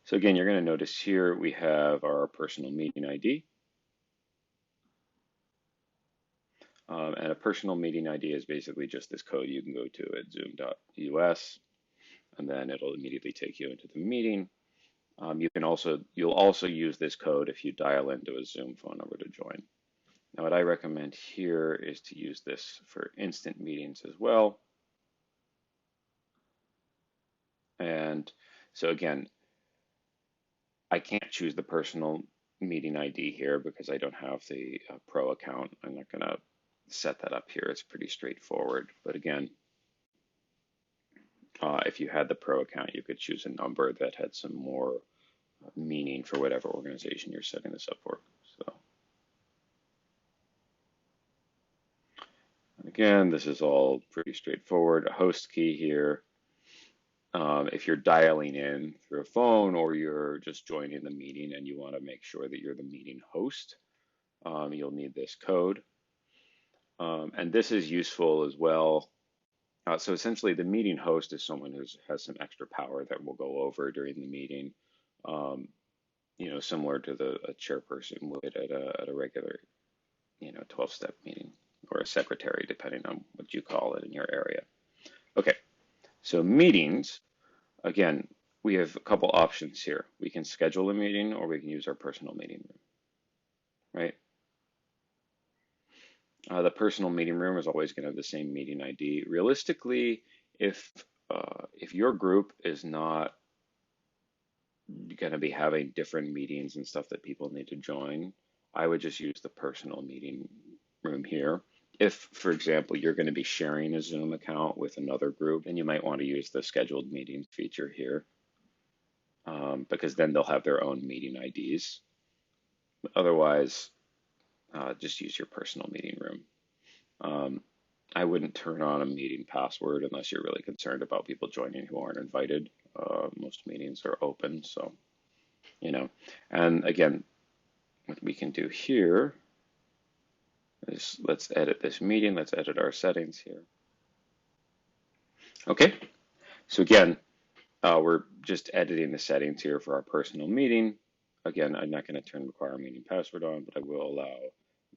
So again, you're going to notice here we have our personal meeting ID. And a personal meeting ID is basically just this code you can go to at zoom.us, and then it'll immediately take you into the meeting. You'll also use this code if you dial into a Zoom phone number to join. Now, what I recommend here is to use this for instant meetings as well. And so again, I can't choose the personal meeting ID here because I don't have the pro account. I'm not going to set that up here. It's pretty straightforward. But again, if you had the pro account, you could choose a number that had some more meaning for whatever organization you're setting this up for. So again, this is all pretty straightforward. A host key here. If you're dialing in through a phone or you're just joining the meeting and you want to make sure that you're the meeting host, you'll need this code. And this is useful as well. So essentially, the meeting host is someone who has some extra power that we'll go over during the meeting. Similar to a chairperson would at a regular, 12-step meeting, or a secretary, depending on what you call it in your area. Okay, so meetings, again, we have a couple options here. We can schedule a meeting or we can use our personal meeting room, right? The personal meeting room is always going to have the same meeting ID. Realistically, if your group is not going to be having different meetings and stuff that people need to join, I would just use the personal meeting room here. If, for example, you're going to be sharing a Zoom account with another group, then you might want to use the scheduled meetings feature here, because then they'll have their own meeting IDs. Otherwise, just use your personal meeting room. I wouldn't turn on a meeting password unless you're really concerned about people joining who aren't invited. Most meetings are open, so, and again, what we can do here is let's edit this meeting. Let's edit our settings here. Okay, so again, we're just editing the settings here for our personal meeting. Again, I'm not going to turn require meeting password on, but I will allow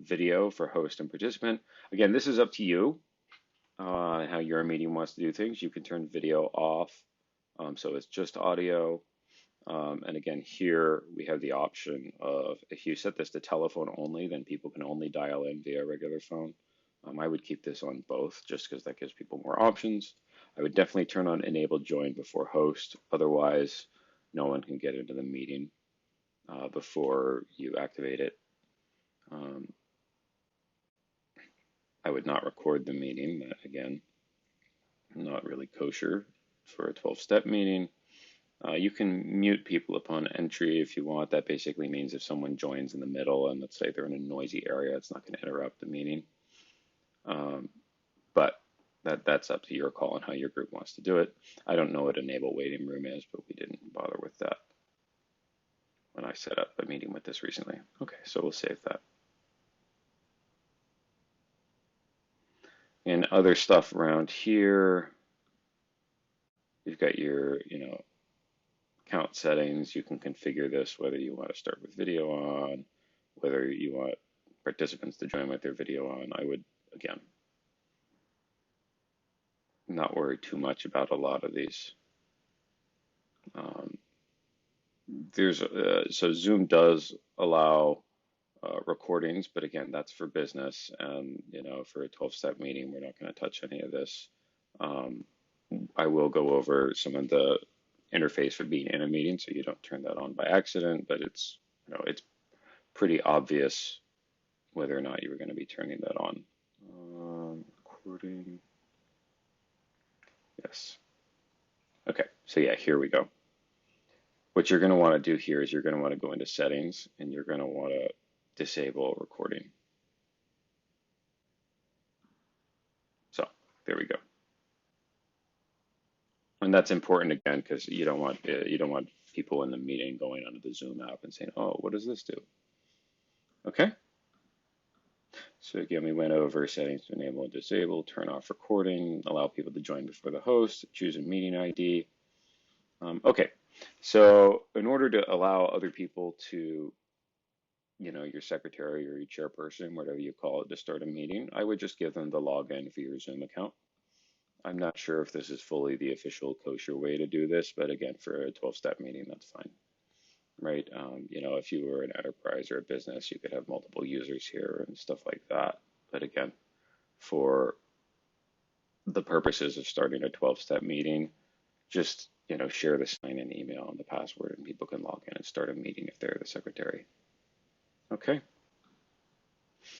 video for host and participant. Again, this is up to you, how your meeting wants to do things. You can turn video off, so it's just audio. And again, here we have the option of, if you set this to telephone only, then people can only dial in via regular phone. I would keep this on both just because that gives people more options. I would definitely turn on enable join before host. Otherwise, no one can get into the meeting before you activate it. I would not record the meeting. That, again, not really kosher for a 12-step meeting. You can mute people upon entry if you want. That basically means if someone joins in the middle and let's say they're in a noisy area, it's not going to interrupt the meeting. But that's up to your call on how your group wants to do it. I don't know what enable waiting room is, but we didn't bother with that when I set up a meeting with this recently. Okay, so we'll save that. And other stuff around here, you've got your, account settings. You can configure this, whether you want to start with video on, whether you want participants to join with their video on. I would, again, not worry too much about a lot of these. So Zoom does allow recordings, but again, that's for business, and for a 12-step meeting, we're not going to touch any of this. I will go over some of the interface for being in a meeting, so you don't turn that on by accident, but it's pretty obvious whether or not you were going to be turning that on. Recording. Yes. Okay, so yeah, here we go. What you're going to want to do here is you're going to want to go into settings and you're going to want to disable recording. So there we go. And that's important again because you don't want people in the meeting going onto the Zoom app and saying, "Oh, what does this do?" Okay. So again, we went over settings to enable and disable, turn off recording, allow people to join before the host, choose a meeting ID. Okay. So in order to allow other people to, your secretary or your chairperson, whatever you call it, to start a meeting, I would just give them the login for your Zoom account. I'm not sure if this is fully the official kosher way to do this, but again, for a 12-step meeting, that's fine, right? If you were an enterprise or a business, you could have multiple users here and stuff like that. But again, for the purposes of starting a 12-step meeting, just, share the sign-in email and the password, and people can log in and start a meeting if they're the secretary. Okay.